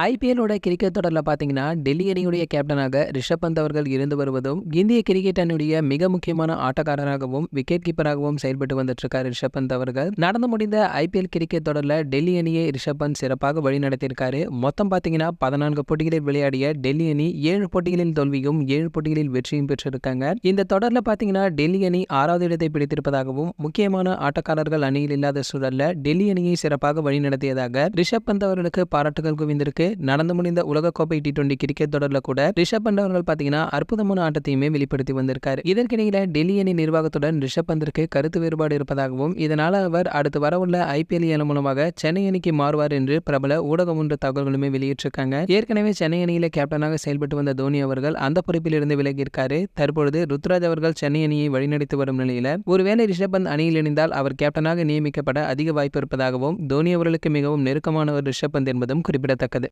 ஐபிஎல்லோட cricket தொடர்ல பார்த்தீங்கன்னா, டெல்லி அணியுடைய கேப்டனாக ரிஷப் பந்த் அவர்கள் இருந்து வருவதும், இந்திய கிரிக்கெட் அணியுடைய மிக முக்கியமான ஆட்டக்காரராகவும், விக்கெட் கீப்பராகவும் செயல்பட்டு வந்துட்டு இருக்காரு ரிஷப் பந்த் அவர்கள். நடந்து முடிந்த ஐபிஎல் கிரிக்கெட் தொடர்ல டெல்லி அணியை ரிஷப் பந்த் சிறப்பாக வழிநடத்தியிருக்காரு. மொத்தம் பார்த்தீங்கன்னா 14 போட்டிகளில் விளையாடிய டெல்லி அணி 7 போட்டிகளில் தோல்வியும் 7 போட்டிகளில் வெற்றியும் பெற்றிருக்காங்க. இந்த தொடர்ல பார்த்தீங்கன்னா டெல்லி அணி 6வது இடத்தை பிடித்திருப்பதாகவும், முக்கியமான ஆட்டக்காரர்கள் அணியில் இல்லாத சூழல்ல டெல்லி அணியை சிறப்பாக வழிநடத்தியதாக ரிஷப் பந்த் அவர்களுக்கு பாராட்டுகள் குவிந்திருக்கு. நடந்து முடிந்த உலகக்கோப்பை T20 கிரிக்கெட் தொடர்ல கூட ரிஷப் பந்த் அவர்கள் பாத்தீங்கன்னா அற்புதமான ஆட்டத்தையுமே வெளிப்படுத்தி வந்திருக்காரு. இதற்கிடையில டெல்லி அணி நிர்வாகத்துடன் ரிஷப் பந்திற்கு கருத்து வேறுபாடு இருப்பதாகவும், இதனால அவர் அடுத்து வரவுள்ள ஐபிஎல் ஏலம் மூலமாக சென்னை அணிக்கு மாறுவார் என்று பிரபல ஊடகம் ஒன்று தகவல்களுமே வெளியிட்டிருக்காங்க. ஏற்கனவே சென்னை அணியில கேப்டனாக செயல்பட்டு வந்த தோனி அவர்கள் அந்த பொறுப்பில் இருந்து விலகியிருக்காரு. தற்பொழுது ருத்ராஜ் அவர்கள் சென்னை அணியை வழிநடத்தி வரும் நிலையில ஒருவேளை ரிஷப் பந்த் அணியில் இணைந்தால் அவர் கேப்டனாக நியமிக்கப்பட அதிக வாய்ப்பு இருப்பதாகவும், தோனி அவர்களுக்கு மிகவும் நெருக்கமானவர் ரிஷப் பந்த் என்பதும் குறிப்பிடத்தக்கது.